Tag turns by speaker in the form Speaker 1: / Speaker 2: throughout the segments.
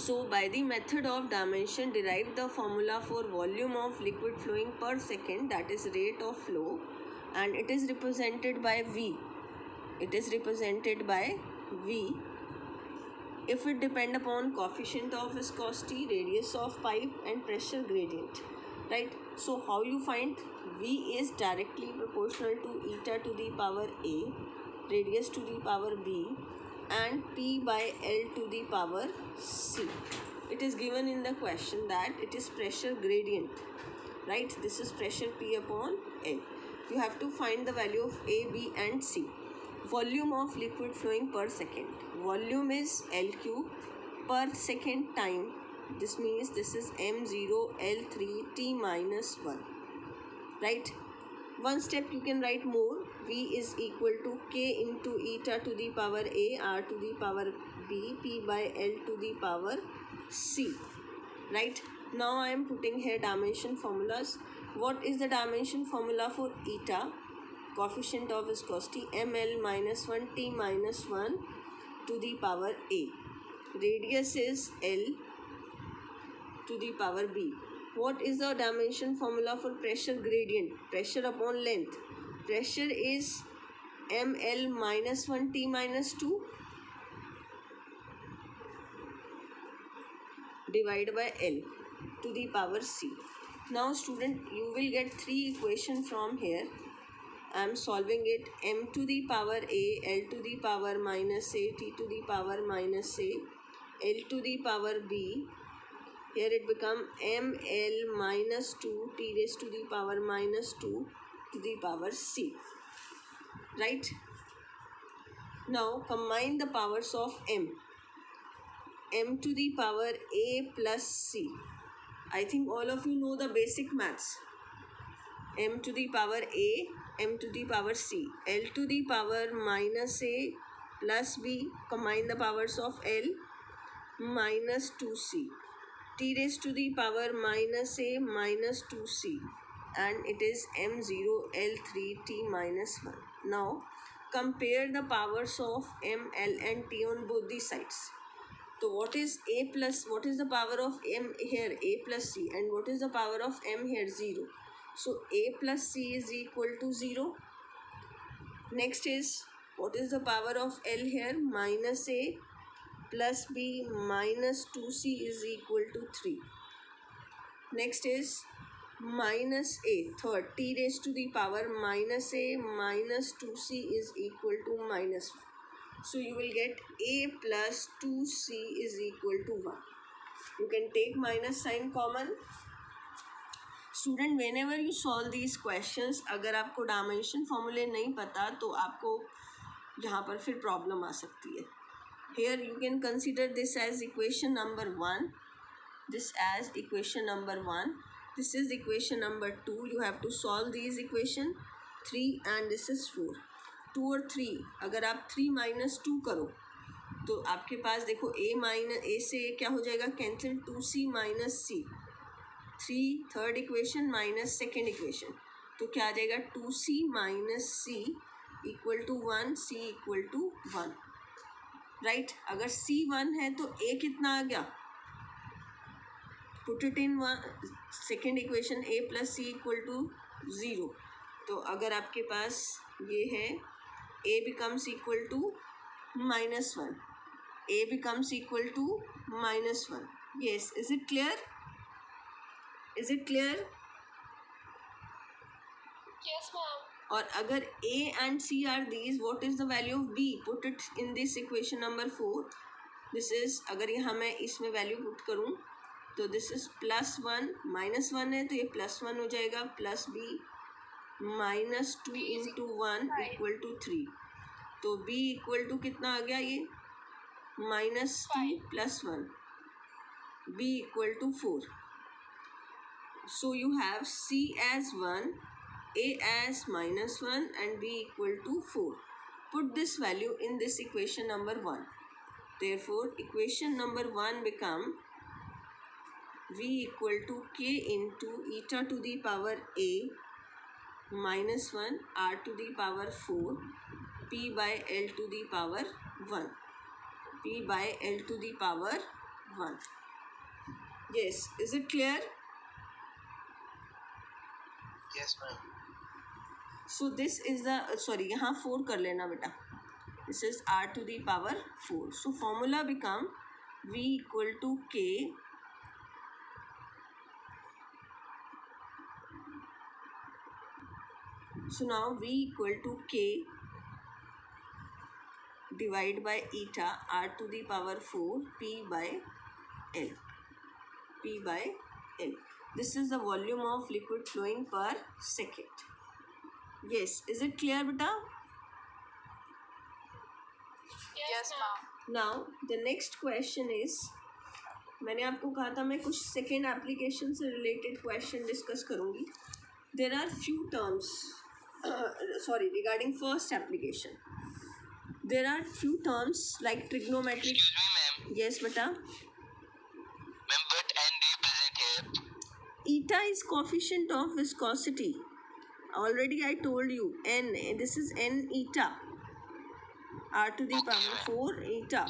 Speaker 1: So by the method of dimension, derive the formula for volume of liquid flowing per second, that is rate of flow, and it is represented by V. It is represented by V. If it depend upon coefficient of viscosity, radius of pipe, and pressure gradient, right? So how you find? V is directly proportional to eta to the power A, radius to the power B, and P by L to the power C. It is given in the question that it is pressure gradient, right? This is pressure P upon L. You have to find the value of A, B, and C. Volume of liquid flowing per second. Volume is L cube per second time. This means this is m0 L3 T minus 1, right? One step you can write more. V is equal to K into eta to the power A, R to the power B, P by L to the power C, right? Now I am putting here dimension formulas. What is the dimension formula for eta? Coefficient of viscosity ml minus 1 T minus 1 to the power A. Radius is L to the power B. What is the dimension formula for pressure gradient? Pressure upon length. Pressure is ml minus 1 T minus 2 divided by L to the power C. Now student, you will get three equations from here. I am solving it. M to the power A, L to the power minus A, T to the power minus A, L to the power B. Here it become ml minus 2 T raised to the power minus 2 to the power C, right? Now combine the powers of m to the power A plus C. I think all of you know the basic maths. M to the power A, m to the power C, L to the power minus A plus B, combine the powers of L, minus 2C, T raised to the power minus A minus 2C, and it is m0 L3 T minus 1. Now compare the powers of M, L and T on both the sides. So what is A plus, what is the power of M here? A plus C. And what is the power of M here? 0. So A plus C is equal to 0. Next is, what is the power of L here? Minus A plus B minus 2C is equal to 3. Next is minus A, third, T raised to the power minus A minus 2C is equal to minus 1. So you will get A plus 2C is equal to 1. You can take minus sign common. Student, whenever you solve these questions, अगर आपको dimension फॉर्मूले नहीं पता तो आपको यहाँ पर फिर प्रॉब्लम आ सकती है. Here you can consider this as equation number 1. This as equation number 1. This is equation number 2. You have to solve these equation 3 and this is 4. 2 और 3, अगर आप 3 minus 2 करो तो आपके पास देखो a माइनस a से क्या हो जाएगा? Cancel. 2c minus c. 3 third equation minus second equation, तो क्या आ जाएगा? 2c minus c equal to 1, c equal to 1, right? अगर c 1 है तो a कितना आ गया? Put it in second equation, a plus c equal to 0. तो अगर आपके पास ये है, a becomes equal to minus 1. a becomes equal to minus 1. Yes, is it clear? Is it clear?
Speaker 2: Yes, ma'am.
Speaker 1: और अगर a and c are these, what is the value of b? Put it in this equation number 4. This is, अगर यहाँ मैं इसमें value put करूँ तो this is plus 1, minus 1 है तो ये प्लस 1 हो जाएगा, plus b minus 2 into 1 equal to 3. तो b इक्वल टू कितना आ गया? ये minus 2 plus 1, b equal to 4. So you have c as 1, a as minus 1 and b equal to 4. Put this value in this equation number 1. Therefore equation number 1 become v equal to k into eta to the power a minus 1 r to the power 4 p by l to the power 1. p by l to the power 1. Yes, is it clear?
Speaker 2: Yes, ma'am.
Speaker 1: So this is the sorry, यहाँ 4 कर लेना बेटा. This is r to the power 4. So formula become v equal to k So now v equal to k divided by eta r to the power 4 p by l. P by l. This is the volume of liquid flowing per second. Yes, is it clear beta?
Speaker 2: Yes, ma'am.
Speaker 1: Now the next question is, मैंने आपको कहा था मैं कुछ second application से related question discuss करूँगी. There are few terms regarding first application. There are few terms like trigonometric.
Speaker 2: Excuse me, ma'am.
Speaker 1: Yes beta.
Speaker 2: Ma'am, what n represent here?
Speaker 1: Eta is coefficient of viscosity. Already I told you n. This is n eta. R to the power 4 eta.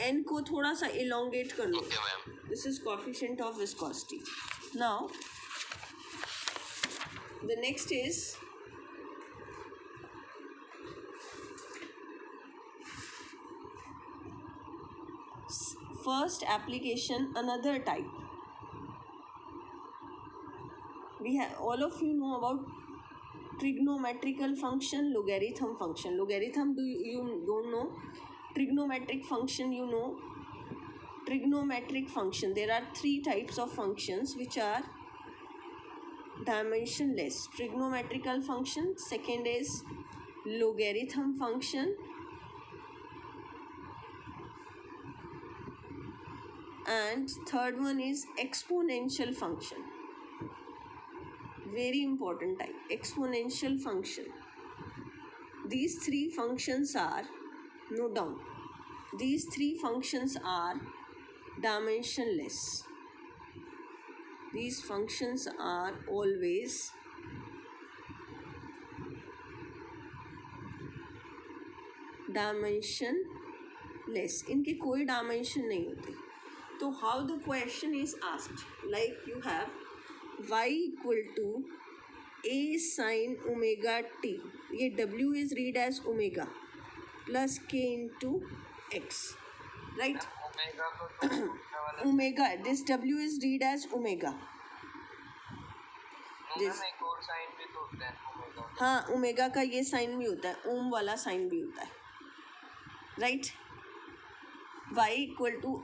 Speaker 1: N को थोड़ा सा elongate कर लो.
Speaker 2: Okay, ma'am.
Speaker 1: This is coefficient of viscosity. Now the next is first application, another type. We have, all of you know about trigonometrical function, logarithm function. Logarithm you don't know. Trigonometric function you know. Trigonometric function, there are 3 types of functions which are dimensionless. Trigonometrical function, second is logarithm function, and third one is exponential function. Very important type, exponential function. These 3 functions are, note down, these 3 functions are dimensionless. These functions are always dimensionless. इनके कोई dimension नहीं होते. तो how the question is asked, like you have y equal to a sin omega t. ये w is read as omega plus k into x, right?
Speaker 2: Omega को तो दूसरा वाला.
Speaker 1: Omega, this w is read as omega.
Speaker 2: No, ma'am, एक और sign भी तो होता है omega.
Speaker 1: हाँ, ओमेगा का ये साइन भी होता है, ओम वाला साइन भी होता है, right? y equal to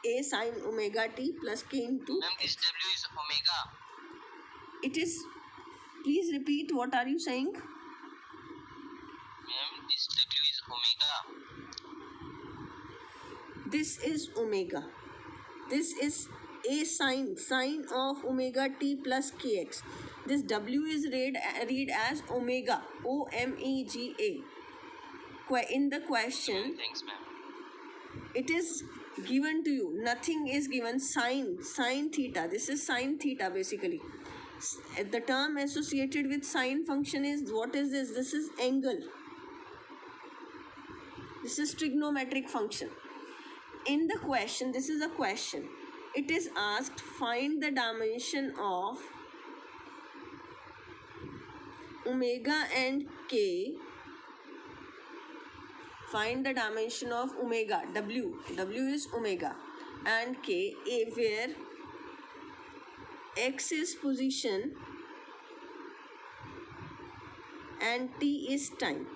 Speaker 1: a sin omega t plus k into.
Speaker 2: Ma'am, this W is omega.
Speaker 1: It is. Please repeat. What are you saying?
Speaker 2: Ma'am, this W is omega.
Speaker 1: This is omega. This is a sine of omega t plus kx. This w is read as omega, omega. In the question,
Speaker 2: Thanks, ma'am.
Speaker 1: it is given to you, nothing is given. Sine theta, this is sine theta basically. The term associated with sine function is, what is this? This is angle. This is trigonometric function. In the question, this is a question, it is asked, find the dimension of omega and k. Find the dimension of omega, w is omega, and k, where x is position and t is time.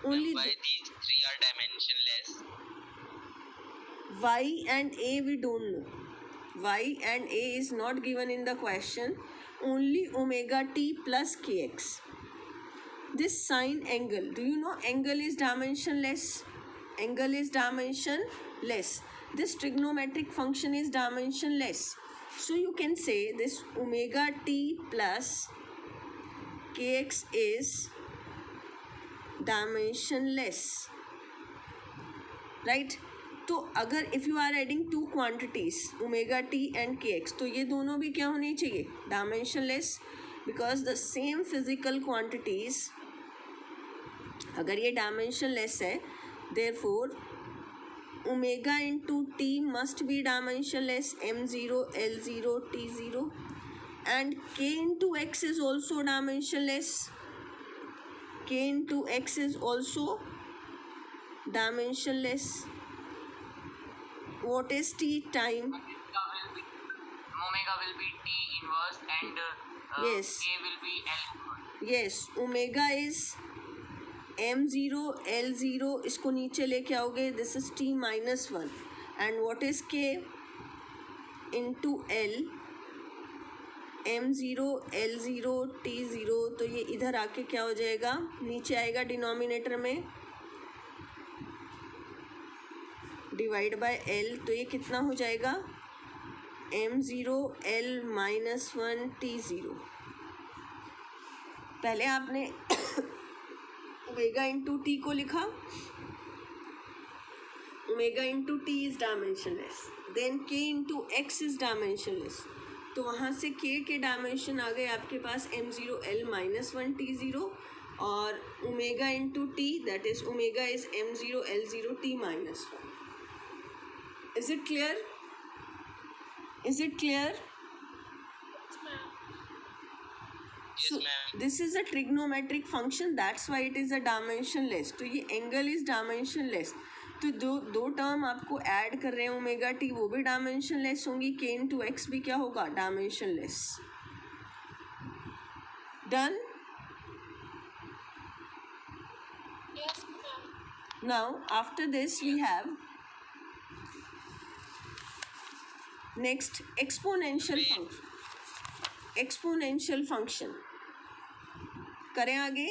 Speaker 1: Only
Speaker 2: why these 3 are dimensionless?
Speaker 1: y and a we don't know. Y and a is not given in the question. Only omega t plus kx. This sine angle, do you know angle is dimensionless? Angle is dimensionless. This trigonometric function is dimensionless. So you can say this omega t plus kx is dimensionless, right? तो अगर if you are adding 2 quantities omega t and kx, तो ये दोनों भी क्या होनी चाहिए? Dimensionless, because the same physical quantities, अगर ये dimensionless है, therefore omega into t must be dimensionless, m0, l0, t0, and k into x is also dimensionless. K into x is also dimensionless. What is t? Time.
Speaker 2: Omega will be T inverse and
Speaker 1: Yes.
Speaker 2: K will be L inverse.
Speaker 1: Yes, omega is m0, l0, इसको नीचे लेके आओगे, this is t minus 1, and what is k? into l, m0, l0, t0, तो ये इधर आके क्या हो जाएगा, नीचे आएगा डिनोमिनेटर में, डिवाइड बाय l, तो ये कितना हो जाएगा, m0 l minus 1 t0. पहले आपने ओमेगा इंटू टी को लिखा, omega into t is dimensionless, then k into x is dimensionless, तो वहाँ से के डायमेंशन आ गए आपके पास m0 l minus 1 t0, और omega into T that is omega is m0 l0 t minus 1. Is it clear? Is it clear?
Speaker 2: Yes, ma'am.
Speaker 1: This is a trigonometric function, that's why it is a dimensionless. तो ये angle is dimensionless. तो दो term आपको add कर रहे हैं omega T, वो भी डायमेंशनलेस होंगी. के इंटू एक्स भी क्या होगा, dimensionless. Done.
Speaker 3: Yes, ma'am.
Speaker 1: Now after this we have next exponential function. Exponential function करें आगे.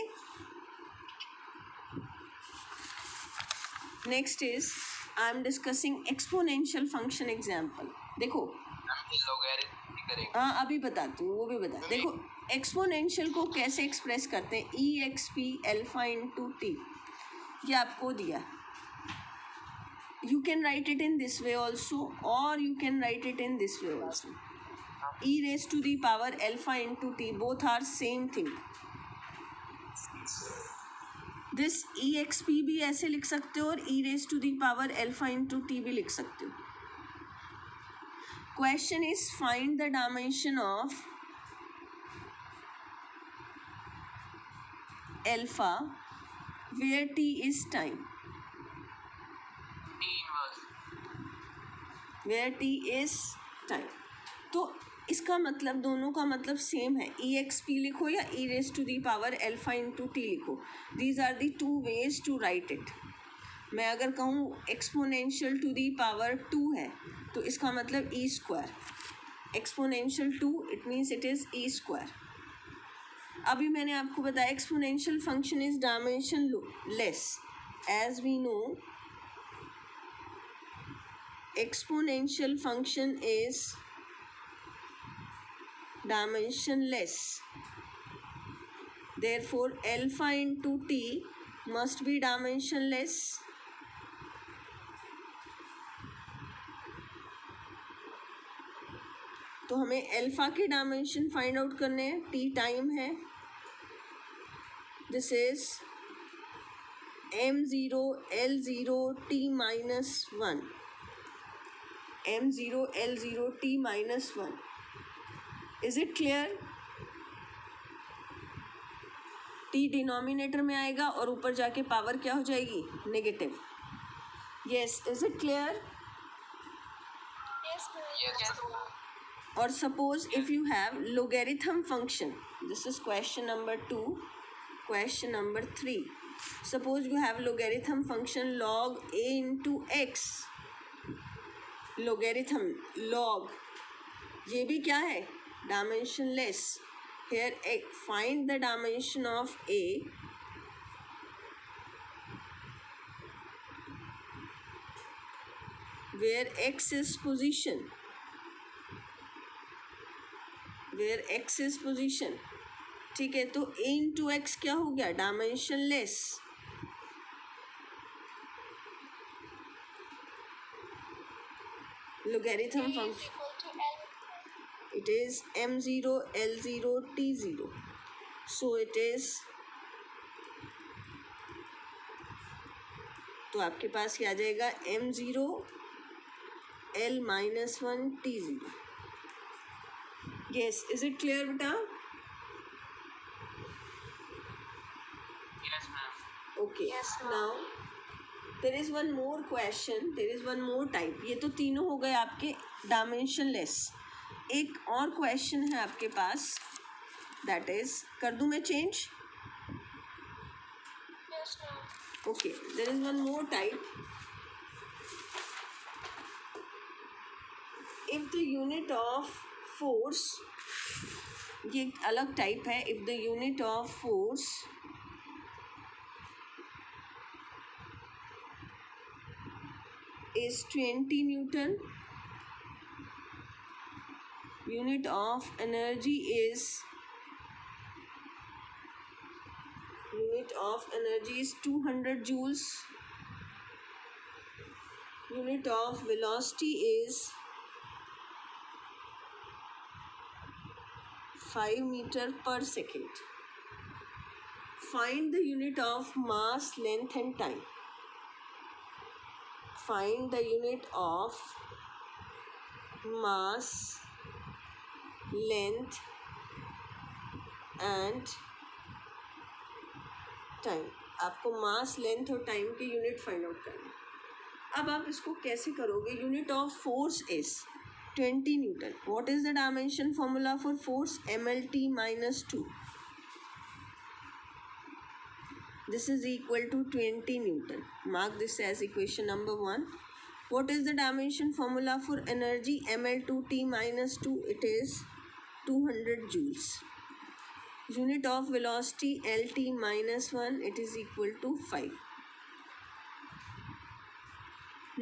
Speaker 1: Next is I am discussing exponential function example. देखो
Speaker 2: हम लॉगरिथम करेंगे.
Speaker 1: हाँ अभी बताती हूँ, वो भी बता. देखो एक्सपोनेंशियल को कैसे एक्सप्रेस करते हैं, e x p alpha into t, ये आपको दिया. You can write it in this way also, और you can write it in this way also. e raised to the power alpha into t, both are same thing. this exp भी ऐसे लिख सकते हो, और e raised to the power alpha into t भी लिख सकते हो. question is find the dimension of alpha where t is time,
Speaker 2: T inverse.
Speaker 1: where t is time. तो इसका मतलब, दोनों का मतलब सेम है. ई एक्स पी लिखो या e raise to the power alpha into t लिखो, these are the two ways to write it. मैं अगर कहूँ एक्सपोनेंशियल टू दी पावर 2 है, तो इसका मतलब e square. Exponential 2 it means it is e square. अभी मैंने आपको बताया exponential function is dimensionless. As we know exponential function is dimensionless, therefore alpha into t must be dimensionless. तो हमें अल्फा के डायमेंशन फाइंड आउट करने हैं. T time है, this is m0 l0 t minus 1, m0 l0 t minus 1. Is it clear? T denominator में आएगा और ऊपर जाके पावर क्या हो जाएगी, negative. Yes, is it clear?
Speaker 3: Yes, ma'am.
Speaker 2: Yes, ma'am.
Speaker 1: और suppose if you have logarithm function, this is question number 2. question number 3, suppose you have logarithm function log a into x. logarithm log, ये भी क्या है, dimensionless. here find the dimension of a where x is position, where x is position. ठीक है, तो a into x क्या हो गया, dimensionless. logarithm
Speaker 3: A is
Speaker 1: function,
Speaker 3: equal to L.
Speaker 1: it is m0 l0 t0, so it is तो आपके पास क्या आ जाएगा m0 L-1 T0. Yes, is it clear बेटा?
Speaker 2: Yes, ma'am.
Speaker 1: Okay.
Speaker 3: Yes, ma'am.
Speaker 1: Now there is one more question. There is one more type. ये तो तीनों हो गए आपके dimensionless. एक और क्वेश्चन है आपके पास, दैट इज, कर दूं मैं change?
Speaker 3: Yes, ma'am.
Speaker 1: Okay, there is one more type. If the unit of force, ये एक अलग टाइप है. If the unit of force is 20 Newton, unit of energy is 200 joules, unit of velocity is 5 meter per second. Find the unit of mass, length and time. Find the unit of mass, length and time. आपको मास, length और time के unit find out करना है. अब आप इसको कैसे करोगे? Unit of force is 20 Newton. What is the dimension formula for force? mlt minus 2. This is equal to 20 Newton. Mark this as equation number 1. What is the dimension formula for energy? ml2t minus 2. It is 200 joules. Unit of velocity lt minus 1. It is equal to 5.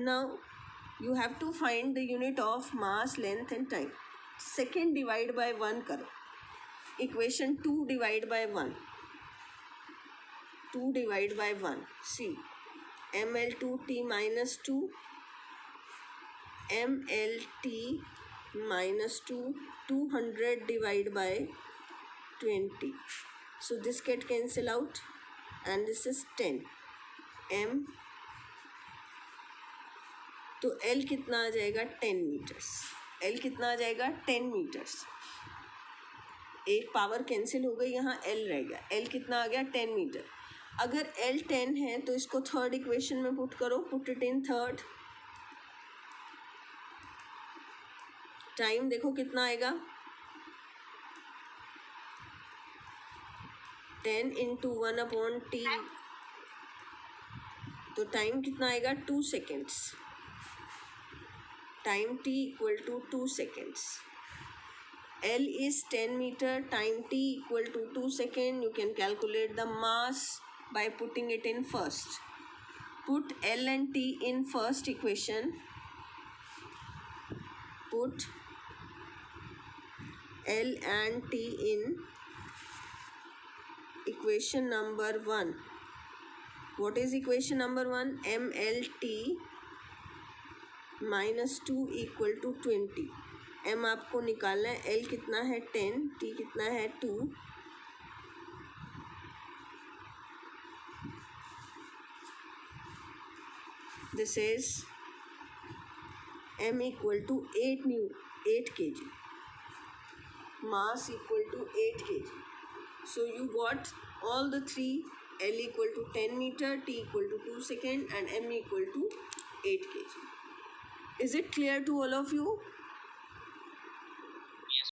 Speaker 1: Now you have to find the unit of mass, length and time. Second divide by 1 करो. Equation 2 divide by 1. 2 divide by 1. See, ml2t minus 2, mlt minus 2, 200 divide by 20. So this get cancel out and this is 10. m, तो l कितना आ जाएगा? 10 metres. l कितना आ जाएगा? 10 metres. एक power cancel हो गई, यहाँ l रह गया. l कितना आ गया? 10 मीटर. अगर l 10 है तो इसको थर्ड इक्वेशन में पुट करो. Put it in third. Time देखो कितना आएगा? 10 इंटू 1/t. तो टाइम कितना आएगा? 2 seconds. Time t equal to 2 seconds. L is 10 meter, time t equal to 2 seconds. You can calculate the mass by putting it in first. Put L and T in first equation. Put L and T in equation number 1. What is equation number 1? MLT minus 2 equal to 20. M आपको निकालना है. L कितना है? 10. T कितना है? 2. This is M equal to 8 kg. Mass equal to 8 kg. So you got all the three. L equal to 10 meter, T equal to 2 seconds and M equal to 8 kg. Is it clear to all of you?